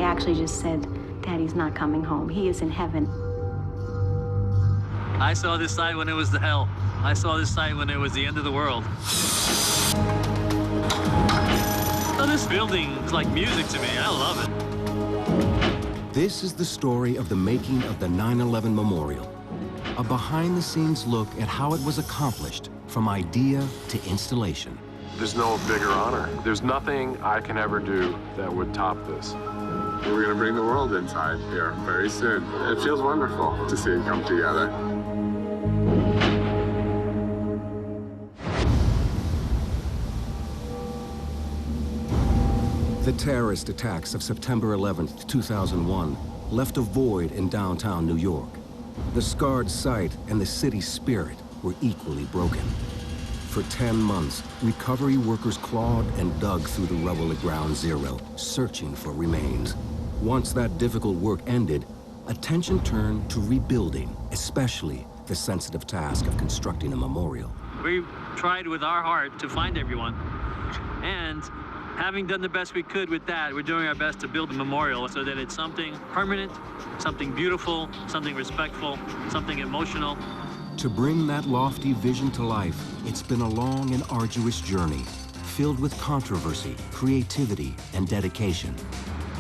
actually just said, Daddy's not coming home. He is in heaven. I saw this site when it was the hell. I saw this site when it was the end of the world. So this building is like music to me. I love it. This is the story of the making of the 9/11 Memorial. A behind-the-scenes look at how it was accomplished, from idea to installation. There's no bigger honor. There's nothing I can ever do that would top this. We're going to bring the world inside here very soon. It feels wonderful to see it come together. The terrorist attacks of September 11th, 2001 left a void in downtown New York. The scarred site and the city's spirit were equally broken. For 10 months, recovery workers clawed and dug through the rubble at Ground Zero, searching for remains. Once that difficult work ended, attention turned to rebuilding, especially the sensitive task of constructing a memorial. We tried with our heart to find everyone, and having done the best we could with that, we're doing our best to build a memorial so that it's something permanent, something beautiful, something respectful, something emotional. To bring that lofty vision to life, it's been a long and arduous journey, filled with controversy, creativity, and dedication.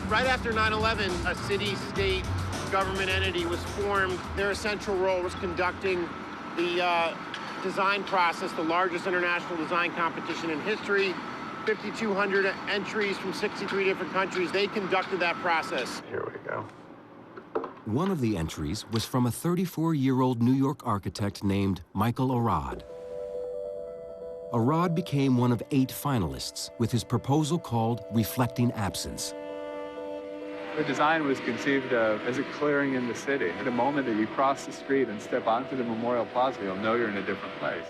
Right after 9/11, a city-state government entity was formed. Their essential role was conducting the design process, the largest international design competition in history. 5,200 entries from 63 different countries. They conducted that process. Here we go. One of the entries was from a 34-year-old New York architect named Michael Arad. Arad became one of 8 finalists with his proposal called Reflecting Absence. The design was conceived as a clearing in the city. The moment that you cross the street and step onto the Memorial Plaza, you'll know you're in a different place.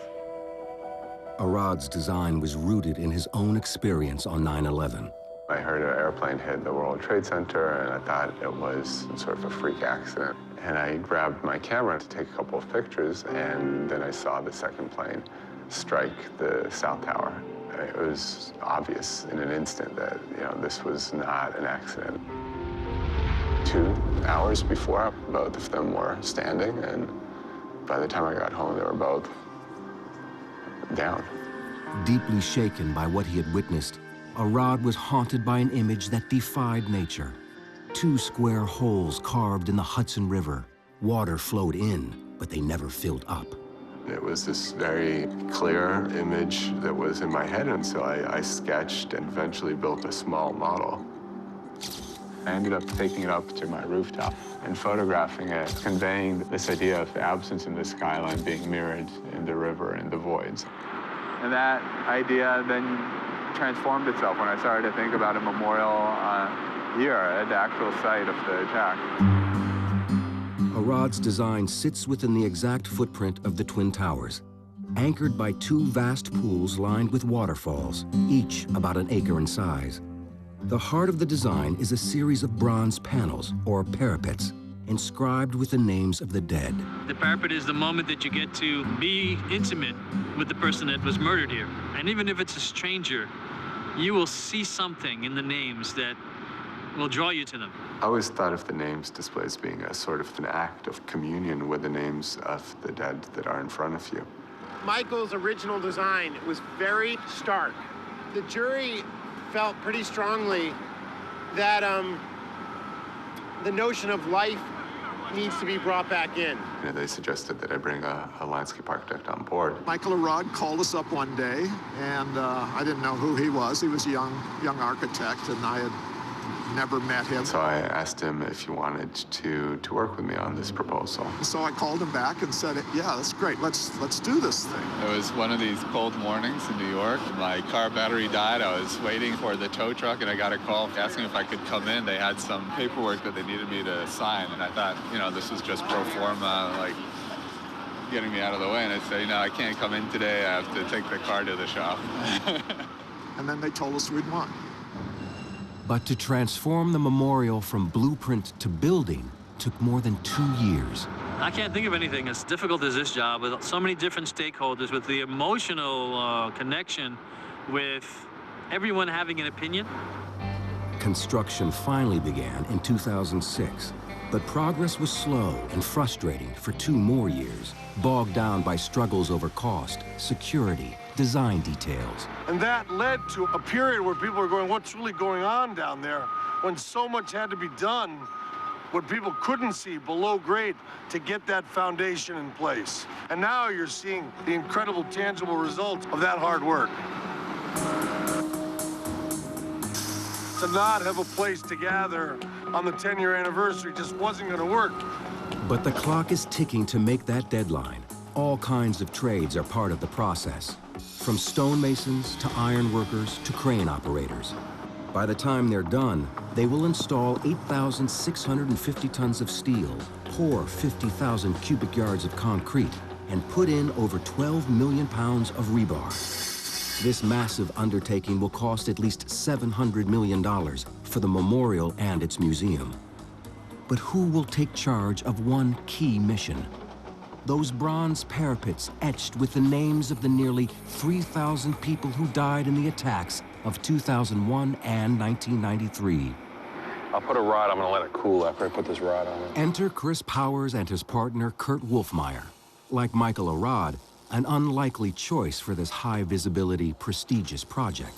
Arad's design was rooted in his own experience on 9/11. I heard an airplane hit the World Trade Center, and I thought it was sort of a freak accident. And I grabbed my camera to take a couple of pictures, and then I saw the second plane strike the South Tower. It was obvious in an instant that, this was not an accident. 2 hours before, both of them were standing, and by the time I got home, they were both down. Deeply shaken by what he had witnessed, Arad was haunted by an image that defied nature. 2 square holes carved in the Hudson River. Water flowed in, but they never filled up. It was this very clear image that was in my head, and so I sketched and eventually built a small model. I ended up taking it up to my rooftop and photographing it, conveying this idea of the absence in the skyline being mirrored in the river and the voids. And that idea then transformed itself when I started to think about a memorial here at the actual site of the attack. Arad's design sits within the exact footprint of the Twin Towers, anchored by 2 vast pools lined with waterfalls, each about an acre in size. The heart of the design is a series of bronze panels, or parapets, inscribed with the names of the dead. The parapet is the moment that you get to be intimate with the person that was murdered here. And even if it's a stranger, you will see something in the names that will draw you to them. I always thought of the names displays being a sort of an act of communion with the names of the dead that are in front of you. Michael's original design was very stark. The jury felt pretty strongly that the notion of life needs to be brought back in. They suggested that I bring a landscape architect on board. Michael Arad called us up one day, and I didn't know who he was. He was a young architect, and I had never met him. So I asked him if he wanted to work with me on this proposal. So I called him back and said, yeah, that's great. Let's do this thing. It was one of these cold mornings in New York. My car battery died. I was waiting for the tow truck, and I got a call asking if I could come in. They had some paperwork that they needed me to sign, and I thought, this was just pro forma, like getting me out of the way. And I said, I can't come in today. I have to take the car to the shop. And then they told us we'd won. But to transform the memorial from blueprint to building took more than 2 years. I can't think of anything as difficult as this job, with so many different stakeholders, with the emotional connection, with everyone having an opinion. Construction finally began in 2006, but progress was slow and frustrating for 2 more years, bogged down by struggles over cost, security, design details. And that led to a period where people were going, what's really going on down there? When so much had to be done, what people couldn't see below grade to get that foundation in place. And now you're seeing the incredible tangible results of that hard work. To not have a place to gather on the 10-year anniversary just wasn't going to work. But the clock is ticking to make that deadline. All kinds of trades are part of the process, from stonemasons to iron workers to crane operators. By the time they're done, they will install 8,650 tons of steel, pour 50,000 cubic yards of concrete, and put in over 12 million pounds of rebar. This massive undertaking will cost at least $700 million for the memorial and its museum. But who will take charge of one key mission? Those bronze parapets etched with the names of the nearly 3,000 people who died in the attacks of 2001 and 1993. I'll put a rod, I'm gonna let it cool after I put this rod on it. Enter Chris Powers and his partner, Kurt Wolfmeyer. Like Michael Arad, an unlikely choice for this high-visibility, prestigious project.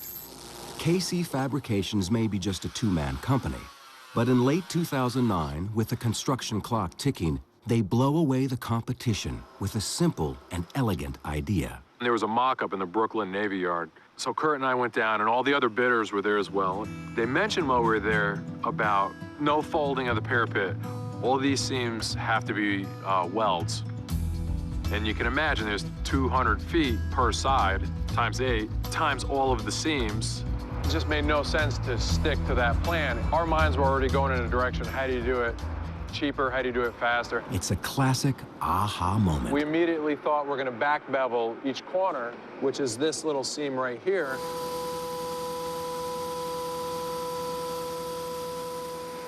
KC Fabrications may be just a 2-man company, but in late 2009, with the construction clock ticking, they blow away the competition with a simple and elegant idea. There was a mock-up in the Brooklyn Navy Yard. So Kurt and I went down, and all the other bidders were there as well. They mentioned while we were there about no folding of the parapet. All these seams have to be welds. And you can imagine there's 200 feet per side, times 8, times all of the seams. It just made no sense to stick to that plan. Our minds were already going in a direction. How do you do it cheaper? How do you do it faster? It's a classic aha moment. We immediately thought we're gonna back bevel each corner, which is this little seam right here.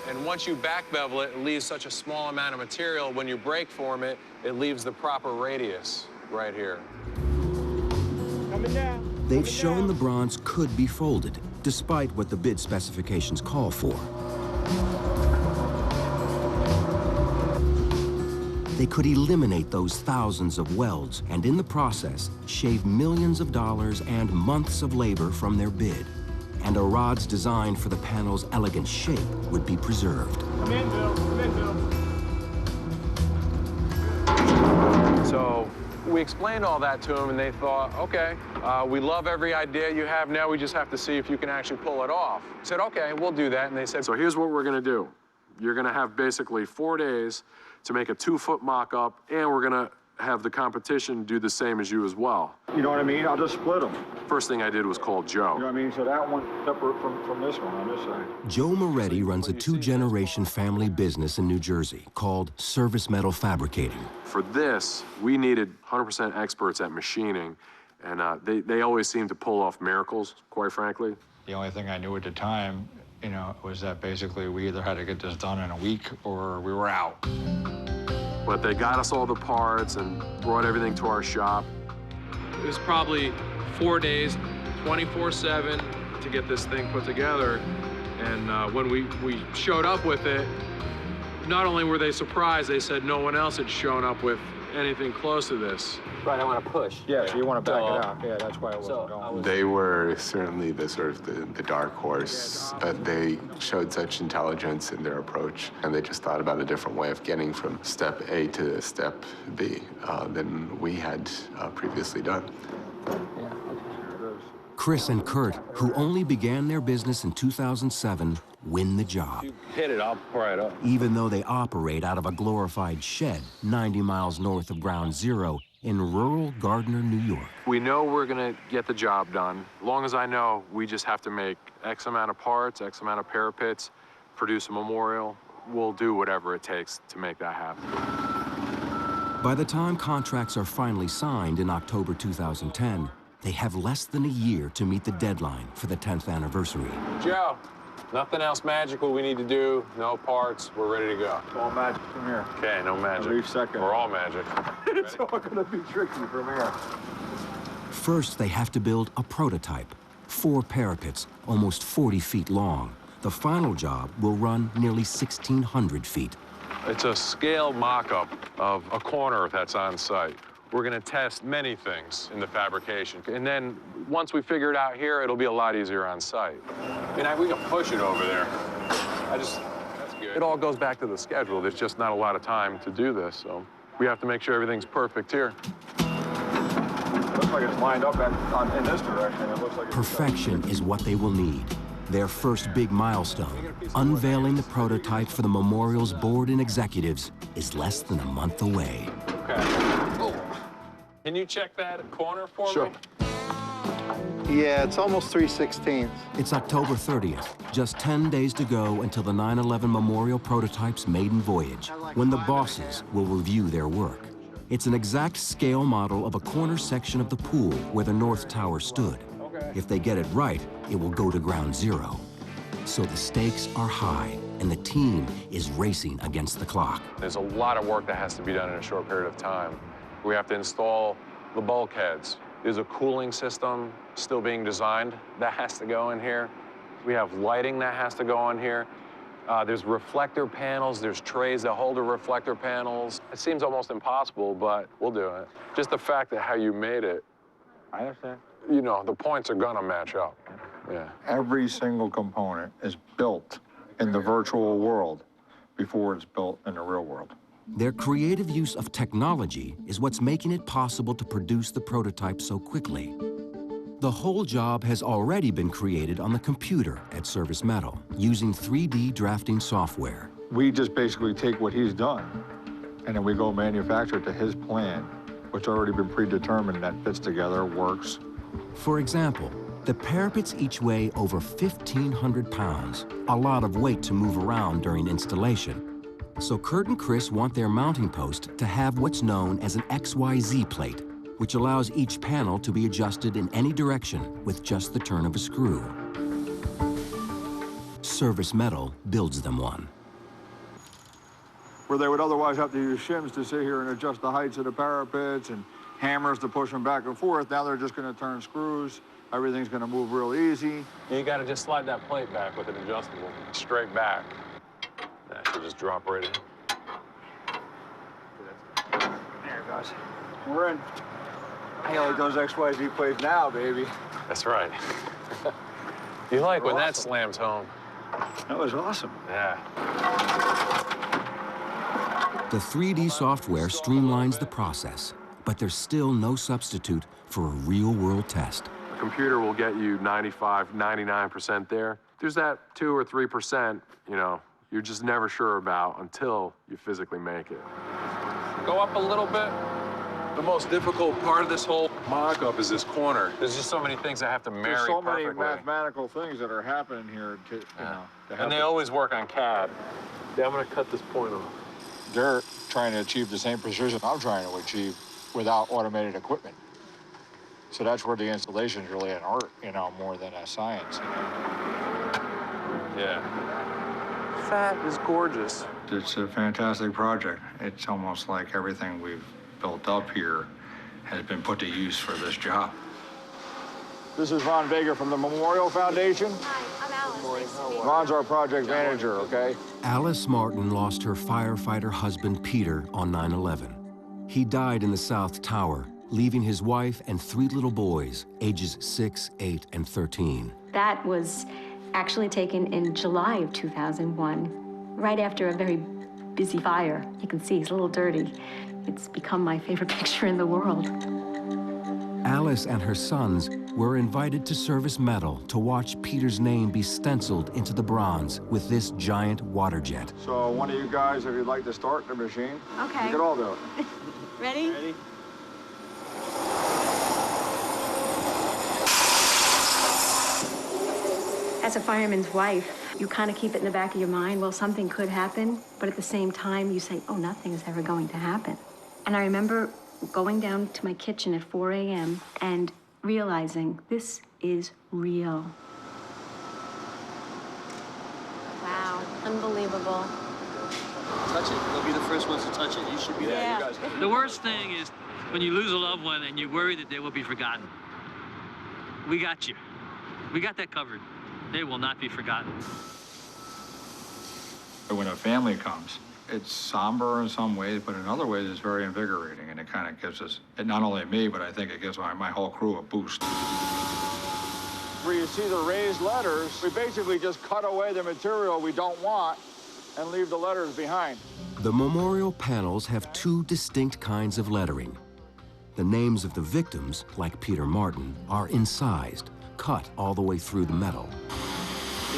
And once you back bevel it, it leaves such a small amount of material. When you break form it, it leaves the proper radius right here. Coming down. They've shown the bronze could be folded, despite what the bid specifications call for. They could eliminate those thousands of welds and, in the process, shave millions of dollars and months of labor from their bid. And Arad's design for the panel's elegant shape would be preserved. Come in, Bill. Come in, Bill. So we explained all that to them, and they thought, okay, we love every idea you have now. We just have to see if you can actually pull it off. I said, okay, we'll do that. And they said, so here's what we're going to do. You're going to have basically 4 days to make a 2-foot mock-up, and we're going to have the competition do the same as you as well. You know what I mean? I'll just split them. First thing I did was call Joe. You know what I mean? So that one separate from this one on this side. Joe Moretti runs a 2-generation family business in New Jersey called Service Metal Fabricating. For this, we needed 100% experts at machining, and they always seem to pull off miracles, quite frankly. The only thing I knew at the time, you know, was that basically we either had to get this done in a week or we were out. But they got us all the parts and brought everything to our shop. It was probably 4 days, 24/7 to get this thing put together. And when we showed up with it, not only were they surprised, they said no one else had shown up with anything close to this. Right, I want to push. Yeah, so you want to back it out. Yeah, that's why it wasn't going. They were certainly the sort of the dark horse, but they showed such intelligence in their approach, and they just thought about a different way of getting from step A to step B than we had previously done. Chris and Kurt, who only began their business in 2007, win the job. You hit it, I'll pry it up. Even though they operate out of a glorified shed 90 miles north of Ground Zero in rural Gardner, New York. We know we're gonna get the job done. As long as I know, we just have to make X amount of parts, X amount of parapets, produce a memorial. We'll do whatever it takes to make that happen. By the time contracts are finally signed in October 2010, they have less than a year to meet the deadline for the 10th anniversary. Joe, nothing else magical we need to do, no parts, we're ready to go. It's all magic from here. Okay, no magic. Every second. We're all magic. It's all gonna be tricky from here. First, they have to build a prototype, 4 parapets, almost 40 feet long, The final job will run nearly 1,600 feet. It's a scale mock-up of a corner that's on site. We're going to test many things in the fabrication. And then once we figure it out here, it'll be a lot easier on site. I mean, we can push it over there. That's good. It all goes back to the schedule. There's just not a lot of time to do this, so we have to make sure everything's perfect here. Looks like it's lined up in this direction. It looks like Perfection is what they will need. Their first big milestone, unveiling the prototype for the memorial's board and executives, is less than a month away. Okay. Can you check that corner for me? Sure. Yeah, it's almost 3/16. It's October 30th, just 10 days to go until the 9/11 Memorial prototype's maiden voyage, when the bosses will review their work. It's an exact scale model of a corner section of the pool where the North Tower stood. If they get it right, it will go to ground zero. So the stakes are high, and the team is racing against the clock. There's a lot of work that has to be done in a short period of time. We have to install the bulkheads. There's a cooling system still being designed that has to go in here. We have lighting that has to go in here. There's reflector panels, there's trays that hold the reflector panels. It seems almost impossible, but we'll do it. Just the fact that how you made it, I understand. you know, the points are gonna match up. Yeah. Every single component is built in the virtual world before it's built in the real world. Their creative use of technology is what's making it possible to produce the prototype so quickly. The whole job has already been created on the computer at Service Metal, using 3D drafting software. We just basically take what he's done, and then we go manufacture it to his plan, which already been predetermined that fits together, works. For example, the parapets each weigh over 1,500 pounds, a lot of weight to move around during installation. So Kurt and Chris want their mounting post to have what's known as an XYZ plate, which allows each panel to be adjusted in any direction with just the turn of a screw. Service Metal builds them one. Where they would otherwise have to use shims to sit here and adjust the heights of the parapets and hammers to push them back and forth, now they're just going to turn screws. Everything's going to move real easy. You gotta just slide that plate back with an adjustable, straight back. That should just drop right in. There it goes. We're in. I like those XYZ plates now, baby. That's right. You like when that awesome. slams home. That was awesome. Yeah. The 3D software streamlines the process, but there's still no substitute for a real-world test. A computer will get you 95, 99% there. There's that 2 or 3%, you know, you're just never sure about until you physically make it. Go up a little bit. The most difficult part of this whole mock-up is this corner. There's just so many things that have to marry There's so many perfectly. mathematical things that are happening here to, you know. To And they always work on CAD. Yeah, I'm gonna cut this point off. They're trying to achieve the same precision I'm trying to achieve without automated equipment. So that's where the installation is really an art, you know, more than a science. You know? Yeah. That is gorgeous. It's a fantastic project. It's almost like everything we've built up here has been put to use for this job. This is Ron Vega from the Memorial Foundation. Hi, I'm Alice. Nice to meet you. Ron's our project manager, okay? Alice Martin lost her firefighter husband, Peter, on 9/11. He died in the South Tower, leaving his wife and 3 little boys, ages 6, 8, and 13. That was actually taken in July of 2001, right after a very busy fire. You can see he's a little dirty. It's become my favorite picture in the world. Alice and her sons were invited to Service Metal to watch Peter's name be stenciled into the bronze with this giant water jet. So one of you guys, if you'd like to start the machine, Okay. you can all do it. Ready? Ready? As a fireman's wife, you kind of keep it in the back of your mind, well, something could happen, but at the same time, you say, oh, nothing is ever going to happen. And I remember going down to my kitchen at 4 a.m. and realizing this is real. Wow, unbelievable. Touch it. They'll be the first ones to touch it. You should be there. You guys. The worst thing is when you lose a loved one and you worry that they will be forgotten. We got you. We got that covered. They will not be forgotten. But when a family comes, it's somber in some ways, but in other ways it's very invigorating, and it kind of gives us, and not only me, but I think it gives my whole crew a boost. Where you see the raised letters, we basically just cut away the material we don't want and leave the letters behind. The memorial panels have two distinct kinds of lettering. The names of the victims, like Peter Martin, are incised, cut all the way through the metal.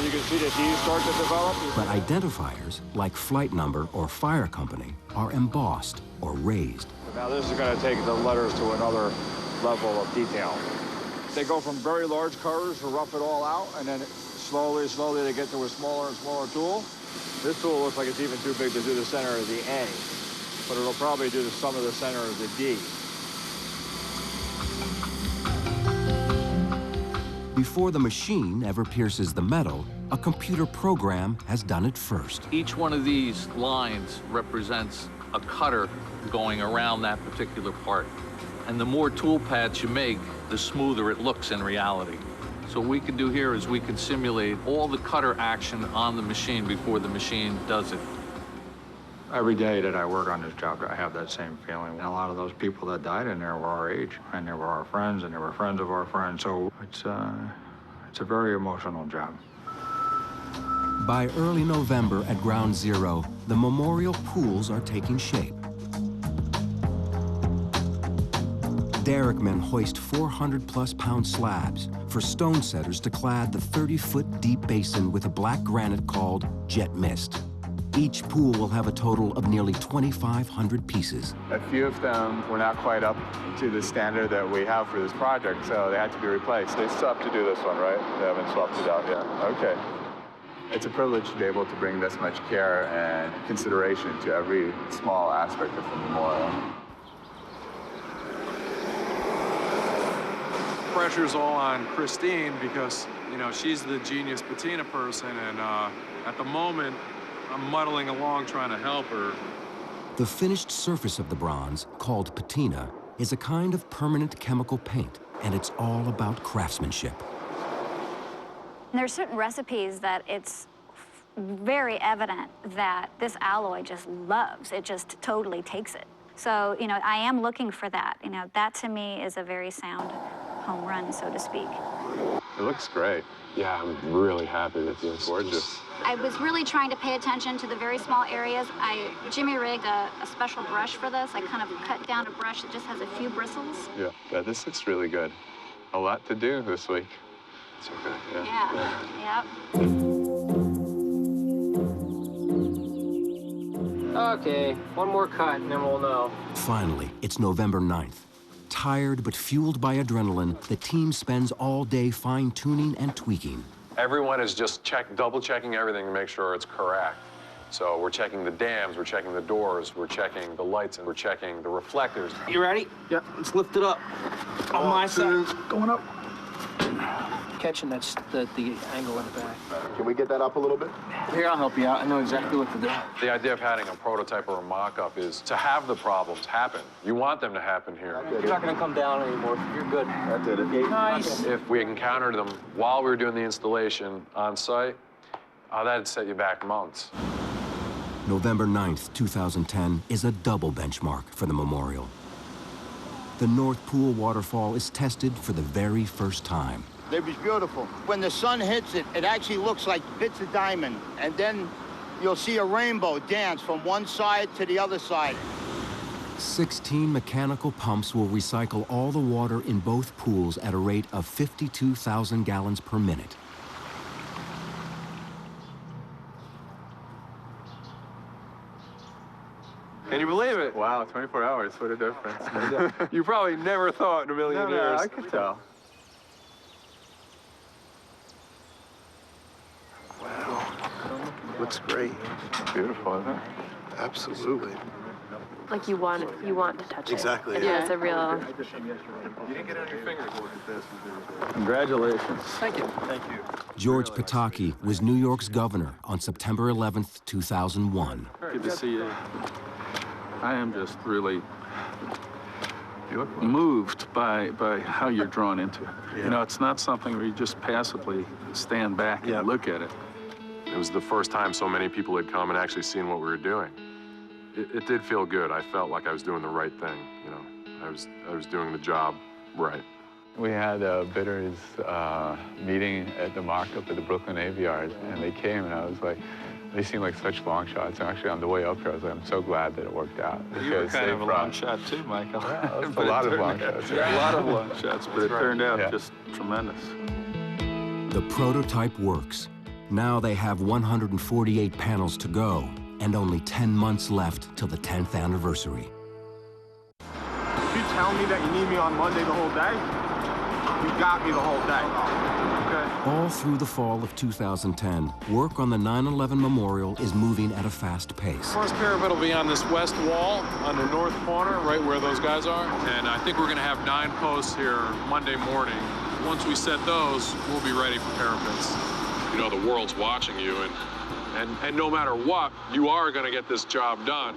You can see that these start to develop. But identifiers, like flight number or fire company, are embossed or raised. Now this is going to take the letters to another level of detail. They go from very large cutters to rough it all out, and then slowly they get to a smaller and smaller tool. This tool looks like it's even too big to do the center of the A, but it'll probably do some of the center of the D. Before the machine ever pierces the metal, a computer program has done it first. Each one of these lines represents a cutter going around that particular part. And the more tool paths you make, the smoother it looks in reality. So what we can do here is we can simulate all the cutter action on the machine before the machine does it. Every day that I work on this job, I have that same feeling. And a lot of those people that died in there were our age, and they were our friends, and they were friends of our friends. So it's a very emotional job. By early November at Ground Zero, the memorial pools are taking shape. Derrickmen hoist 400-plus pound slabs for stone setters to clad the 30-foot deep basin with a black granite called jet mist. Each pool will have a total of nearly 2,500 pieces. A few of them were not quite up to the standard that we have for this project, so they had to be replaced. They still have to do this one, right? They haven't swapped it out yet. Okay. It's a privilege to be able to bring this much care and consideration to every small aspect of the memorial. Pressure's all on Christine because, you know, she's the genius patina person, and at the moment, I'm muddling along trying to help her. The finished surface of the bronze, called patina, is a kind of permanent chemical paint, and it's all about craftsmanship. There are certain recipes that it's very evident that this alloy just loves. It just totally takes it. So, you know, I am looking for that. You know, that to me is a very sound home run, so to speak. It looks great. Yeah, I'm really happy with you. It's gorgeous. I was really trying to pay attention to the very small areas. I jimmy-rigged a special brush for this. I kind of cut down a brush that just has a few bristles. Yeah, this looks really good. A lot to do this week. It's okay, Yeah. Okay, one more cut and then we'll know. Finally, it's November 9th. Tired but fueled by adrenaline, the team spends all day fine-tuning and tweaking. Everyone is just double-checking everything to make sure it's correct. So we're checking the dams, we're checking the doors, we're checking the lights, and we're checking the reflectors. You ready? Yeah, let's lift it up. On my side. Going up. Catching the angle in the back. Can we get that up a little bit? Here, I'll help you out. I know exactly what to do. The idea of having a prototype or a mock-up is to have the problems happen. You want them to happen here. You're not going to come down anymore. You're good. That did it. Nice. If we encountered them while we were doing the installation on site, that'd set you back months. November 9th, 2010 is a double benchmark for the memorial. The North Pool waterfall is tested for the very first time. It was beautiful. When the sun hits it, it actually looks like bits of diamond. And then you'll see a rainbow dance from one side to the other side. 16 mechanical pumps will recycle all the water in both pools at a rate of 52,000 gallons per minute. Can you believe it? Wow, 24 hours, what a difference. You probably never thought in a million years. No, I could tell. Wow, looks great. Beautiful, isn't it? Absolutely. Like you want to touch it. Exactly. Yeah, it's a real. You didn't get on your fingers look at this. Congratulations. Thank you. Thank you. George Pataki was New York's governor on September 11th, 2001. Good to see you. I am just really moved by how you're drawn into it. Yeah. You know, it's not something where you just passively stand back and look at it. It was the first time so many people had come and actually seen what we were doing. It did feel good. I felt like I was doing the right thing, you know. I was doing the job right. We had a bidders meeting at the mock-up at the Brooklyn Navy Yard, and they came, and I was like, they seemed like such long shots. And actually, on the way up here, I was like, I'm so glad that it worked out. You were kind of a long shot too, Michael. Yeah, a lot of long shots. A lot of long shots, but it turned out just tremendous. The prototype works. Now they have 148 panels to go, and only 10 months left till the 10th anniversary. If you tell me that you need me on Monday the whole day, you got me the whole day, okay? All through the fall of 2010, work on the 9/11 memorial is moving at a fast pace. First parapet will be on this west wall, on the north corner, right where those guys are. And I think we're gonna have 9 posts here Monday morning. Once we set those, we'll be ready for parapets. You know, the world's watching you, and no matter what, you are gonna get this job done.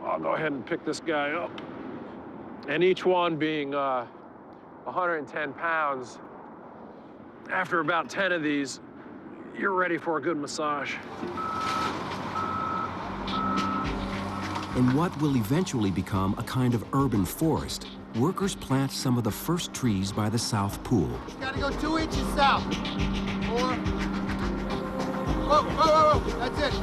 I'll go ahead and pick this guy up. And each one being 110 pounds, after about 10 of these, you're ready for a good massage. In what will eventually become a kind of urban forest, workers plant some of the first trees by the South Pool. You gotta go 2 inches south. 4. Whoa, whoa, whoa, that's it.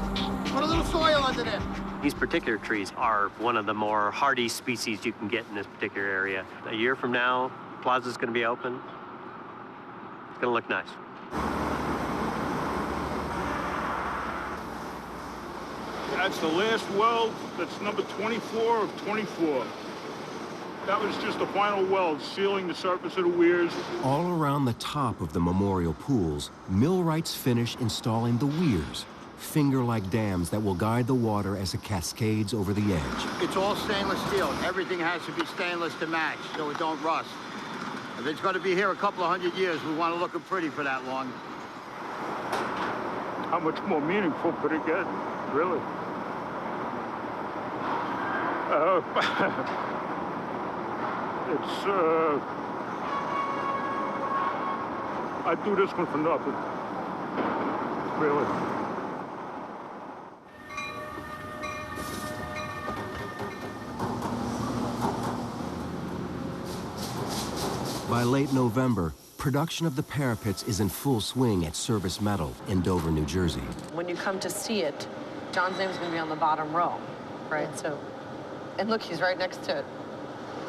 Put a little soil under there. These particular trees are one of the more hardy species you can get in this particular area. A year from now, Plaza's gonna be open. It's gonna look nice. That's the last weld. That's number 24 of 24. That was just the final weld, sealing the surface of the weirs. All around the top of the memorial pools, millwrights finish installing the weirs, finger-like dams that will guide the water as it cascades over the edge. It's all stainless steel. Everything has to be stainless to match so it don't rust. If it's going to be here a couple of 100 years, we want to look pretty for that long. How much more meaningful could it get, really? I'd do this one for nothing, really. By late November, production of the parapets is in full swing at Service Metal in Dover, New Jersey. When you come to see it, John's name's gonna be on the bottom row, right? So, and look, he's right next to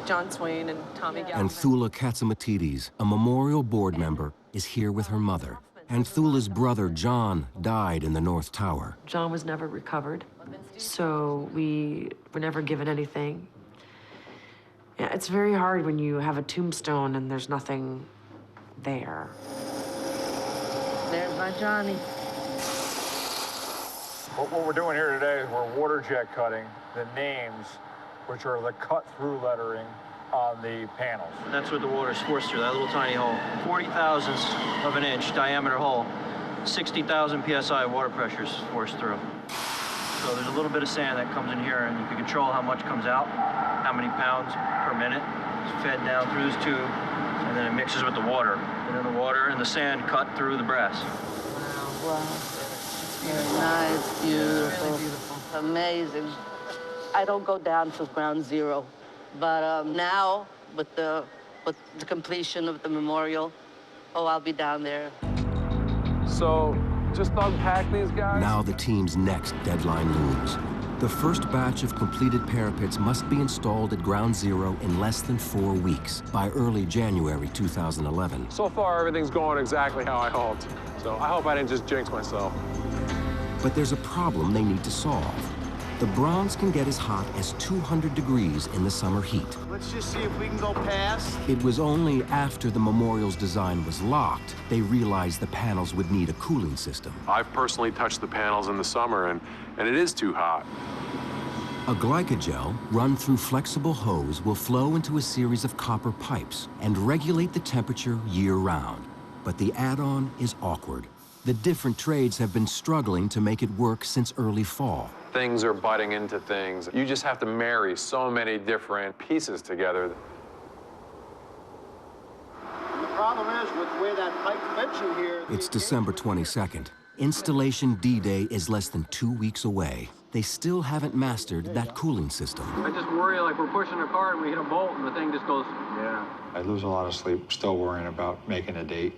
John Swain and Tommy Galvin. And Thula Katsamatides, a memorial board member, is here with her mother. And Thula's brother, John, died in the North Tower. John was never recovered, so we were never given anything. Yeah, it's very hard when you have a tombstone and there's nothing there. There's my Johnny. What we're doing here today is we're water jet cutting the names, which are the cut-through lettering on the panels. That's what the water's forced through, that little tiny hole. 40 thousandths of an inch diameter hole. 60,000 PSI water pressure is forced through. So there's a little bit of sand that comes in here, and you can control how much comes out, how many pounds per minute is fed down through this tube, and then it mixes with the water. And then the water and the sand cut through the brass. Wow. Very nice, beautiful, really beautiful, amazing. I don't go down to ground zero, but now with the completion of the memorial, I'll be down there. So, just unpack these guys? Now the team's next deadline looms. The first batch of completed parapets must be installed at Ground Zero in less than 4 weeks, by early January 2011. So far, everything's going exactly how I hoped. So I hope I didn't just jinx myself. But there's a problem they need to solve. The bronze can get as hot as 200 degrees in the summer heat. Let's just see if we can go past. It was only after the memorial's design was locked, they realized the panels would need a cooling system. I've personally touched the panels in the summer, and it is too hot. A glycogel run through flexible hose will flow into a series of copper pipes and regulate the temperature year-round. But the add-on is awkward. The different trades have been struggling to make it work since early fall. Things are butting into things. You just have to marry so many different pieces together. The problem is with the way that pipe fits in here. It's December 22nd. Installation D-Day is less than 2 weeks away. They still haven't mastered that cooling system. I just worry like we're pushing a car and we hit a bolt and the thing just goes, yeah. I lose a lot of sleep still worrying about making a date.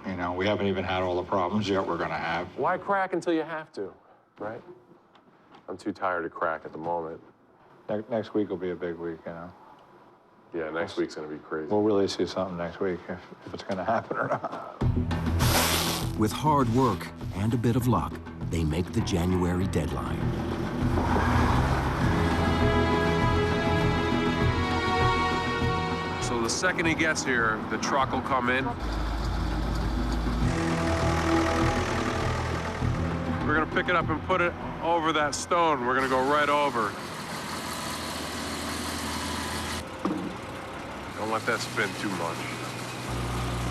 You know, we haven't even had all the problems yet we're gonna have. Why crack until you have to, right? I'm too tired to crack at the moment. Next week will be a big week, you know. Yeah, next week's gonna be crazy. We'll really see something next week if it's gonna happen or not. With hard work and a bit of luck, they make the January deadline. So the second he gets here, the truck will come in. We're gonna pick it up and put it over that stone. We're gonna go right over. Don't let that spin too much.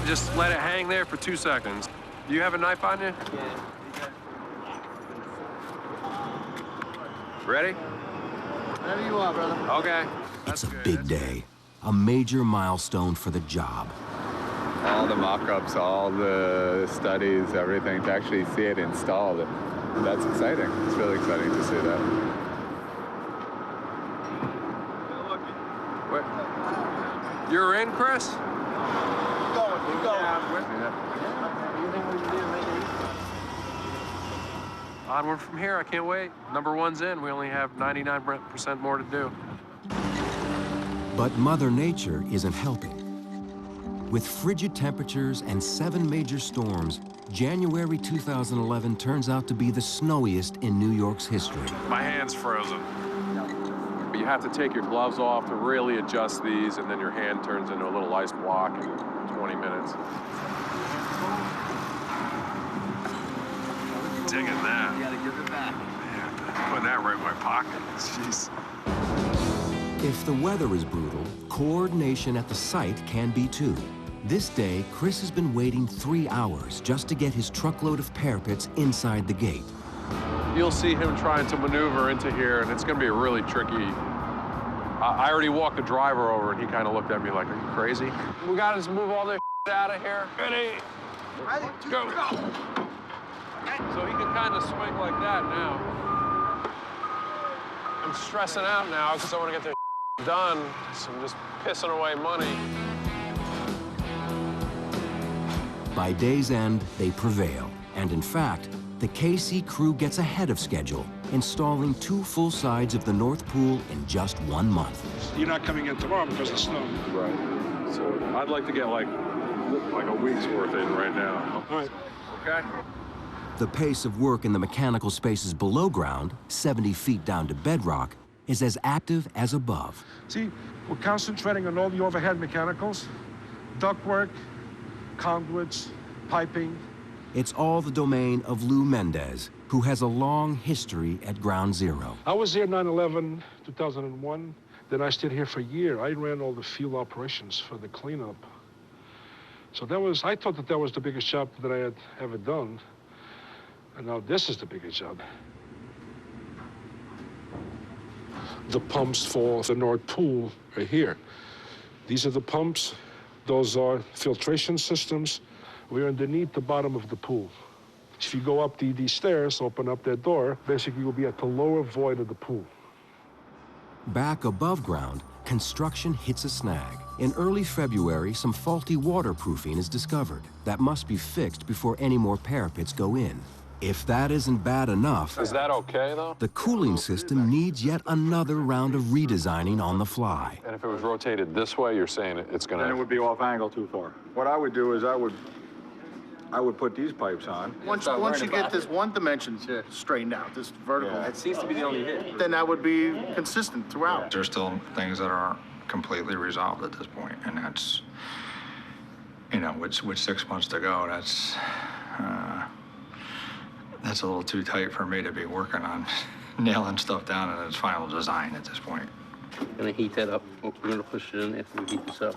Just let it hang there for 2 seconds. Do you have a knife on you? Yeah. Ready? Whatever you want, brother. Okay. It's a big day, a major milestone for the job. All the mock-ups, all the studies, everything, to actually see it installed, that's exciting. It's really exciting to see that. Wait. You're in, Chris? Keep going. Onward from here, I can't wait. Number one's in, we only have 99% more to do. But Mother Nature isn't helping. With frigid temperatures and 7 major storms, January 2011 turns out to be the snowiest in New York's history. My hand's frozen. But you have to take your gloves off to really adjust these, and then your hand turns into a little ice block in 20 minutes. Digging that. You gotta give it back. Man, putting that right in my pocket. Jeez. If the weather is brutal, coordination at the site can be too. This day, Chris has been waiting 3 hours just to get his truckload of parapets inside the gate. You'll see him trying to maneuver into here, and it's gonna be really tricky. I already walked the driver over, and he kind of looked at me like, are you crazy? We gotta just move all this out of here. Ready? Go. So he can kind of swing like that now. I'm stressing out now because I want to get this done, so I'm just pissing away money. By day's end, they prevail. And in fact, the KC crew gets ahead of schedule, installing 2 full sides of the North Pool in just 1 month. You're not coming in tomorrow because of snow. Right. So I'd like to get like a week's worth in right now. All right. Okay? The pace of work in the mechanical spaces below ground, 70 feet down to bedrock, is as active as above. See, we're concentrating on all the overhead mechanicals, ductwork, conduits, piping. It's all the domain of Lou Mendez, who has a long history at Ground Zero. I was here 9/11, 2001. Then I stayed here for a year. I ran all the field operations for the cleanup. So I thought that was the biggest job that I had ever done. And now this is the biggest job. The pumps for the North Pool are here. These are the pumps. Those are filtration systems. We're underneath the bottom of the pool. If you go up these stairs, open up that door, basically you'll be at the lower void of the pool. Back above ground, construction hits a snag. In early February, some faulty waterproofing is discovered that must be fixed before any more parapets go in. If that isn't bad enough, is that okay, though? The cooling system needs yet another round of redesigning on the fly. And if it was rotated this way, you're saying it's gonna... Then it would be off angle too far. What I would do is I would put these pipes on. Once you get this one dimension straightened out, this vertical, It seems to be the only hit. then that would be consistent throughout. There's still things that aren't completely resolved at this point, and that's, you know, with 6 months to go, that's a little too tight for me to be working on nailing stuff down in its final design at this point. Gonna heat that up. We're gonna push it in after we heat this up.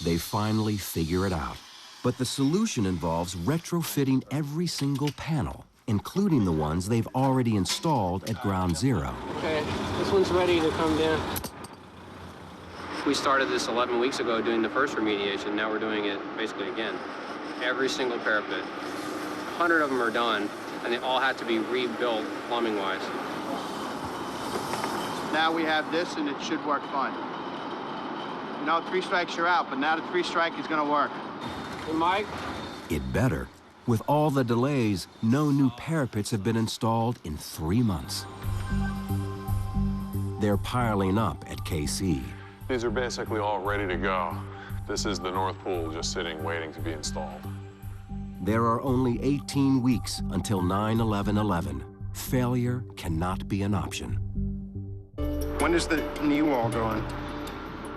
They finally figure it out. But the solution involves retrofitting every single panel, including the ones they've already installed at Ground Zero. Okay, this one's ready to come down. We started this 11 weeks ago doing the first remediation. Now we're doing it basically again. Every single parapet 100 of them are done, and they all had to be rebuilt plumbing-wise. Now we have this, and it should work fine. You know, 3 strikes, you're out, but now the 3 strike is gonna work. Hey, Mike? It better. With all the delays, no new parapets have been installed in 3 months. They're piling up at KC. These are basically all ready to go. This is the North Pool just sitting, waiting to be installed. There are only 18 weeks until 9/11/11. Failure cannot be an option. When is the knee wall going?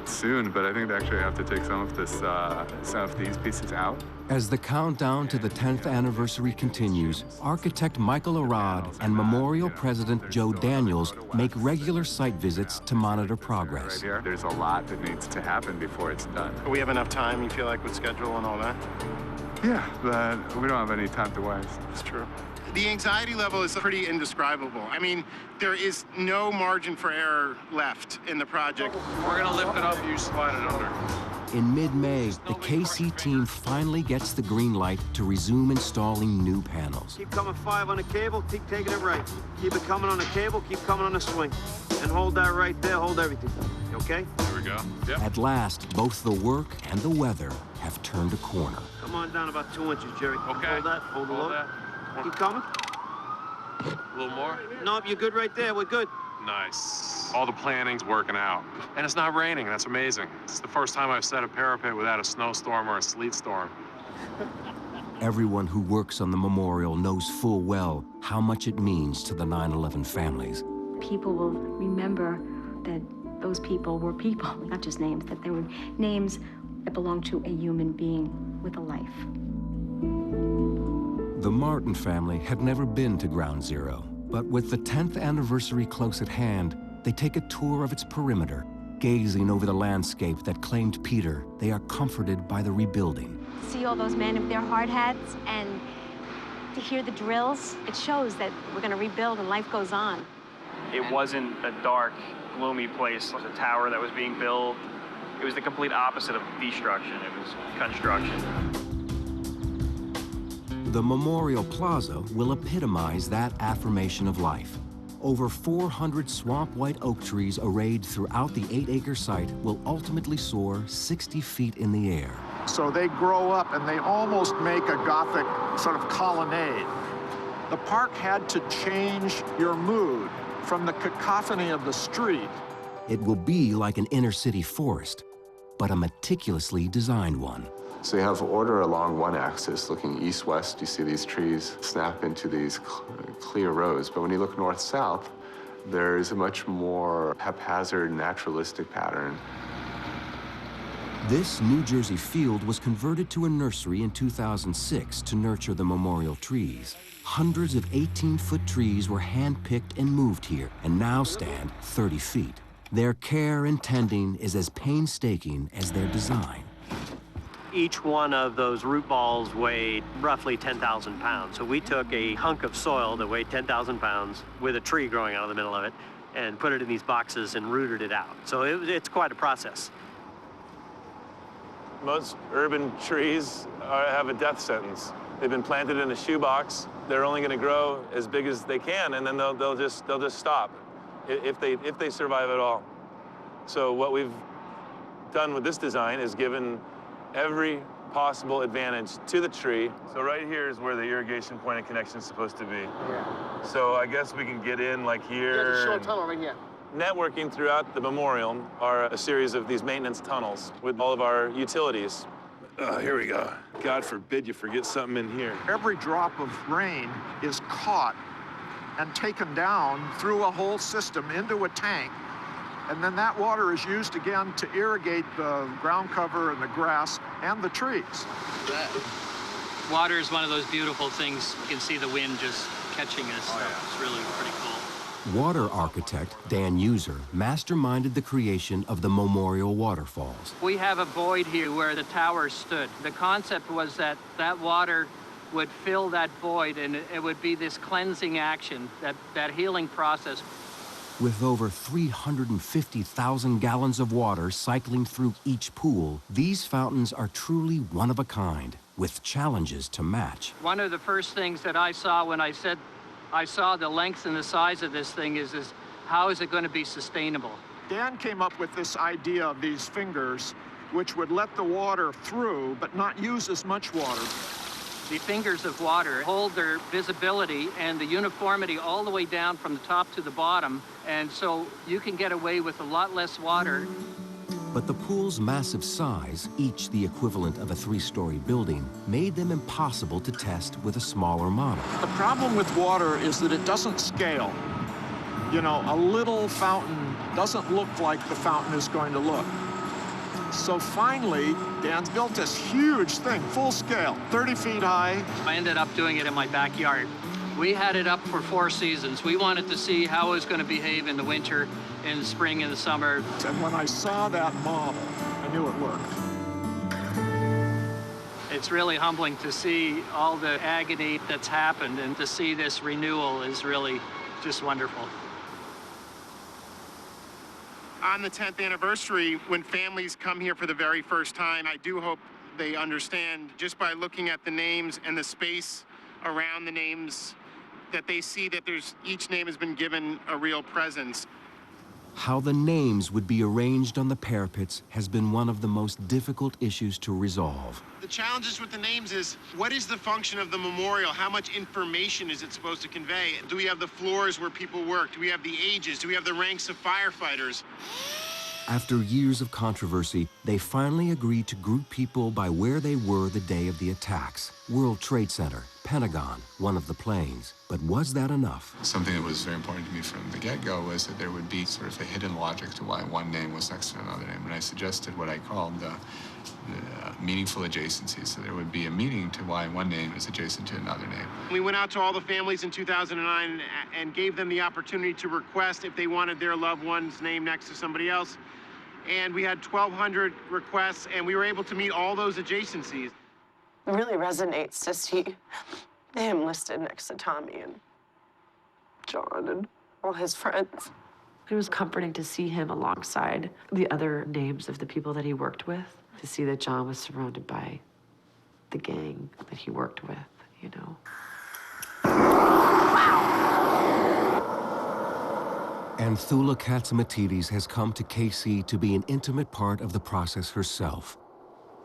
Soon, but I think they actually have to take some of these pieces out. As the countdown to the 10th anniversary continues, architect Michael Arad and Memorial President Joe Daniels make regular site visits to monitor progress. Right here, there's a lot that needs to happen before it's done. Do we have enough time, you feel like, with schedule and all that? Yeah, but we don't have any time to waste. It's true. The anxiety level is pretty indescribable. I mean, there is no margin for error left in the project. We're gonna lift it up, you slide it under. In mid-May, the KC team finally gets the green light to resume installing new panels. Keep coming 5 on the cable, keep taking it right. Keep it coming on the cable, keep coming on the swing. And hold that right there, hold everything. Okay? There we go. Yep. At last, both the work and the weather have turned a corner. Come on down about 2 inches, Jerry. Okay. Hold that, hold the Hold load. that. Keep coming. A little more? Nope, you're good right there, we're good. Nice. All the planning's working out. And it's not raining, that's amazing. It's the first time I've set a parapet without a snowstorm or a sleet storm. Everyone who works on the memorial knows full well how much it means to the 9/11 families. People will remember that those people were people, not just names, that they were names that belonged to a human being with a life. The Martin family had never been to Ground Zero, but with the 10th anniversary close at hand, they take a tour of its perimeter. Gazing over the landscape that claimed Peter, they are comforted by the rebuilding. See all those men with their hard hats and to hear the drills, it shows that we're going to rebuild and life goes on. It wasn't a dark, gloomy place. It was a tower that was being built. It was the complete opposite of destruction. It was construction. The Memorial Plaza will epitomize that affirmation of life. Over 400 swamp white oak trees arrayed throughout the 8-acre site will ultimately soar 60 feet in the air. So they grow up and they almost make a Gothic sort of colonnade. The park had to change your mood from the cacophony of the street. It will be like an inner-city forest, but a meticulously designed one. So you have order along one axis, looking east-west, you see these trees snap into these clear rows. But when you look north-south, there's a much more haphazard, naturalistic pattern. This New Jersey field was converted to a nursery in 2006 to nurture the memorial trees. Hundreds of 18-foot trees were hand-picked and moved here, and now stand 30 feet. Their care and tending is as painstaking as their design. Each one of those root balls weighed roughly 10,000 pounds. So we took a hunk of soil that weighed 10,000 pounds with a tree growing out of the middle of it and put it in these boxes and rooted it out. So it's quite a process. Most urban trees have a death sentence. They've been planted in a shoebox. They're only going to grow as big as they can, and then they'll just stop if they survive at all. So what we've done with this design is given every possible advantage to the tree. So right here is where the irrigation point of connection is supposed to be. Yeah. So I guess we can get in like here. There's a short tunnel right here. Networking throughout the memorial are a series of these maintenance tunnels with all of our utilities. Here we go. God forbid you forget something in here. Every drop of rain is caught and taken down through a whole system into a tank. And then that water is used again to irrigate the ground cover and the grass and the trees. Water is one of those beautiful things. You can see the wind just catching us. It's really pretty cool. Water architect Dan User masterminded the creation of the memorial waterfalls. We have a void here where the tower stood. The concept was that that water would fill that void and it would be this cleansing action, that healing process. With over 350,000 gallons of water cycling through each pool, these fountains are truly one of a kind. with challenges to match. One of the first things that I saw when I saw the length and the size of this thing is how is it going to be sustainable? Dan came up with this idea of these fingers, which would let the water through, but not use as much water. The fingers of water hold their visibility and the uniformity all the way down from the top to the bottom, and so you can get away with a lot less water. But the pool's massive size, each the equivalent of a 3-story building, made them impossible to test with a smaller model. The problem with water is that it doesn't scale. You know, a little fountain doesn't look like the fountain is going to look. So finally, Dan's built this huge thing, full scale, 30 feet high. I ended up doing it in my backyard. We had it up for 4 seasons. We wanted to see how it was going to behave in the winter, in the spring, and the summer. And when I saw that model, I knew it worked. It's really humbling to see all the agony that's happened, and to see this renewal is really just wonderful. On the 10th anniversary, when families come here for the very first time, I do hope they understand, just by looking at the names and the space around the names, that they see that each name has been given a real presence. How the names would be arranged on the parapets has been one of the most difficult issues to resolve. The challenges with the names is, what is the function of the memorial? How much information is it supposed to convey? Do we have the floors where people work? Do we have the ages? Do we have the ranks of firefighters? After years of controversy, they finally agreed to group people by where they were the day of the attacks. World Trade Center, Pentagon, one of the planes. But was that enough? Something that was very important to me from the get-go was that there would be sort of a hidden logic to why one name was next to another name. And I suggested what I called the meaningful adjacencies. So there would be a meaning to why one name is adjacent to another name. We went out to all the families in 2009 and gave them the opportunity to request if they wanted their loved one's name next to somebody else. And we had 1,200 requests, and we were able to meet all those adjacencies. It really resonates to see him listed next to Tommy and John and all his friends. It was comforting to see him alongside the other names of the people that he worked with, to see that John was surrounded by the gang that he worked with, you know. And Thula Katzimatidis has come to KC to be an intimate part of the process herself.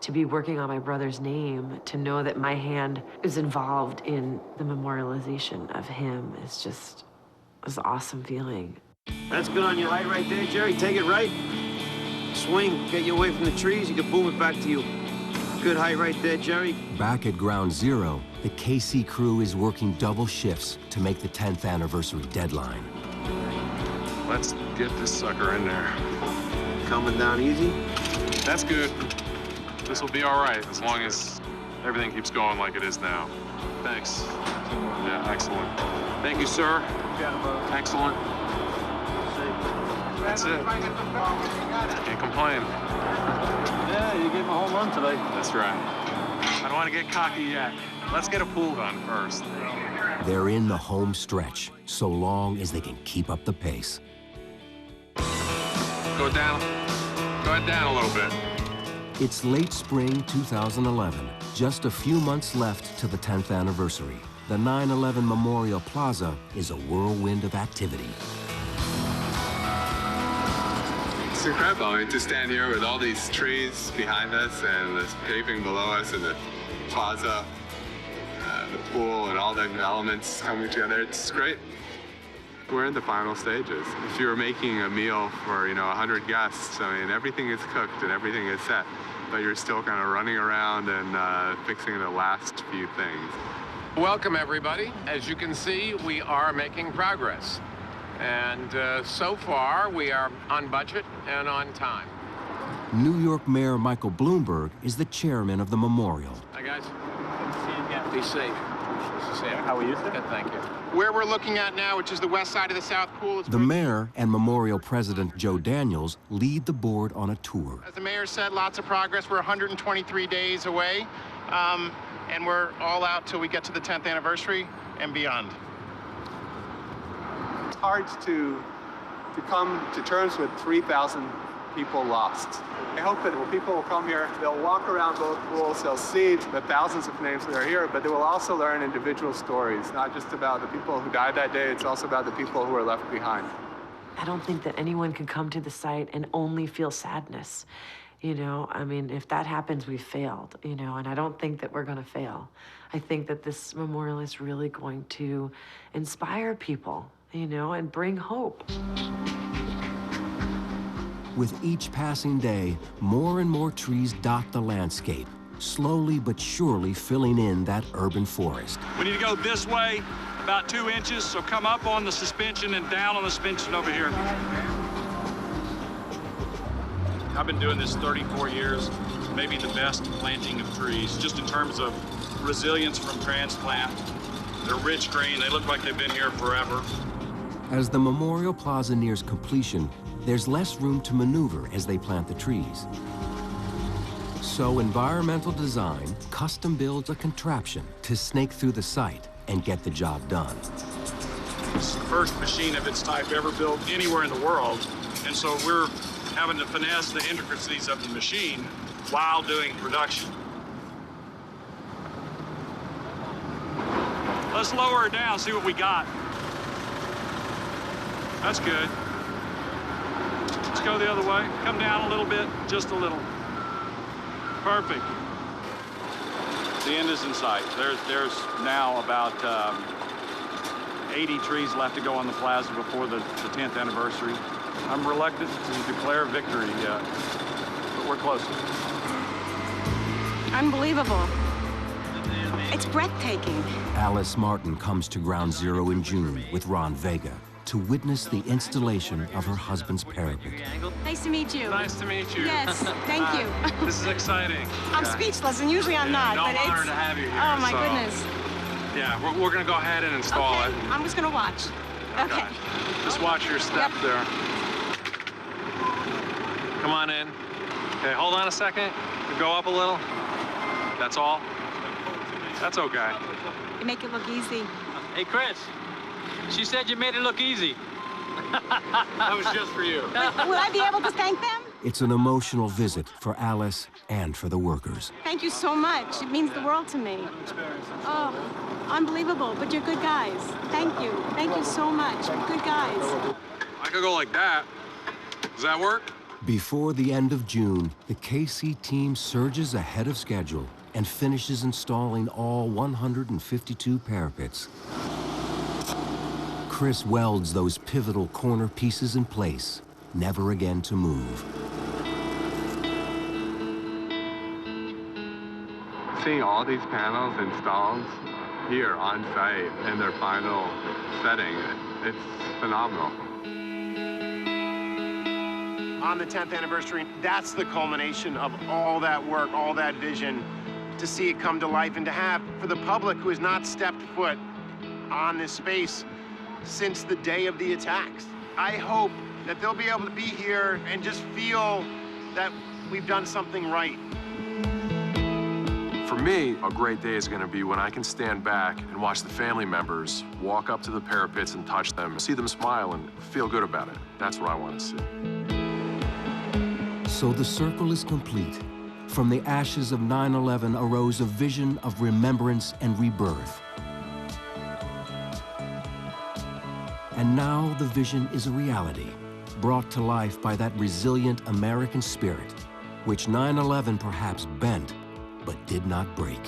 To be working on my brother's name, to know that my hand is involved in the memorialization of him is just, was an awesome feeling. That's good on your height right there, Jerry. Take it right. Swing, get you away from the trees. You can boom it back to you. Good height right there, Jerry. Back at Ground Zero, the KC crew is working double shifts to make the 10th anniversary deadline. Let's get this sucker in there. Coming down easy? That's good. This will be all right as long as everything keeps going like it is now. Thanks. Yeah, excellent. Thank you, sir. Excellent. That's it. Can't complain. Yeah, you gave him a home run today. That's right. I don't want to get cocky yet. Let's get a pool done first. They're in the home stretch, so long as they can keep up the pace. Go ahead down a little bit. It's late spring 2011, just a few months left to the 10th anniversary. The 9/11 Memorial Plaza is a whirlwind of activity. It's incredible. I mean, to stand here with all these trees behind us and this paving below us and the plaza, the pool and all the elements coming together, it's great. We're in the final stages. If you were making a meal for, 100 guests, I mean, everything is cooked and everything is set, but you're still kind of running around and fixing the last few things. Welcome, everybody. As you can see, we are making progress. And so far, we are on budget and on time. New York Mayor Michael Bloomberg is the chairman of the memorial. Hi, guys. See you again. Be safe. How are you, sir? Good, thank you. Where we're looking at now, which is the west side of the South Pool. The mayor and memorial president Joe Daniels lead the board on a tour. As the mayor said, lots of progress. We're 123 days away, and we're all out till we get to the 10th anniversary and beyond. It's hard to come to terms with 3,000 people lost. I hope that when people will come here, they'll walk around both pools, they'll see the thousands of names that are here, but they will also learn individual stories, not just about the people who died that day, it's also about the people who are left behind. I don't think that anyone can come to the site and only feel sadness. You know, I mean, if that happens, we've failed, you know, and I don't think that we're gonna fail. I think that this memorial is really going to inspire people, you know, and bring hope. With each passing day, more and more trees dot the landscape, slowly but surely filling in that urban forest. We need to go this way, about 2 inches, so come up on the suspension and down on the suspension over here. I've been doing this 34 years, maybe the best planting of trees, just in terms of resilience from transplant. They're rich green, they look like they've been here forever. As the Memorial Plaza nears completion, there's less room to maneuver as they plant the trees. So environmental design custom builds a contraption to snake through the site and get the job done. It's the first machine of its type ever built anywhere in the world, and so we're having to finesse the intricacies of the machine while doing production. Let's lower it down, see what we got. That's good. Let's go the other way. Come down a little bit, just a little. Perfect. The end is in sight. There's now about 80 trees left to go on the plaza before the 10th anniversary. I'm reluctant to declare victory yet, but we're close. Unbelievable. It's breathtaking. Alice Martin comes to Ground Zero in June with Ron Vega to witness the installation of her husband's parapet. Nice to meet you. Nice to meet you. Yes, thank you. This is exciting. I'm speechless, and usually I'm not, No, but I'm honored it's... to have you here. Oh, my so, goodness. Yeah, we're going to go ahead and install Okay, it. I'm just going to watch. Okay. Just watch your step there. Come on in. Okay, hold on a second. Go up a little. That's all. That's okay. You make it look easy. Hey, Chris, she said you made it look easy. That was just for you. Will I be able to thank them? It's an emotional visit for Alice and for the workers. Thank you so much. It means the world to me. Oh, unbelievable, but you're good guys. Thank you. Thank you so much. You're good guys. I could go like that. Does that work? Before the end of June, the KC team surges ahead of schedule and finishes installing all 152 parapets. Chris welds those pivotal corner pieces in place, never again to move. Seeing all these panels installed here on site in their final setting, it's phenomenal. On the 10th anniversary, that's the culmination of all that work, all that vision, to see it come to life and to have, for the public who has not stepped foot on this space since the day of the attacks. I hope that they'll be able to be here and just feel that we've done something right. For me, a great day is going to be when I can stand back and watch the family members walk up to the parapets and touch them, see them smile and feel good about it. That's what I want to see. So the circle is complete. From the ashes of 9/11 arose a vision of remembrance and rebirth. And now the vision is a reality, brought to life by that resilient American spirit, which 9/11 perhaps bent, but did not break.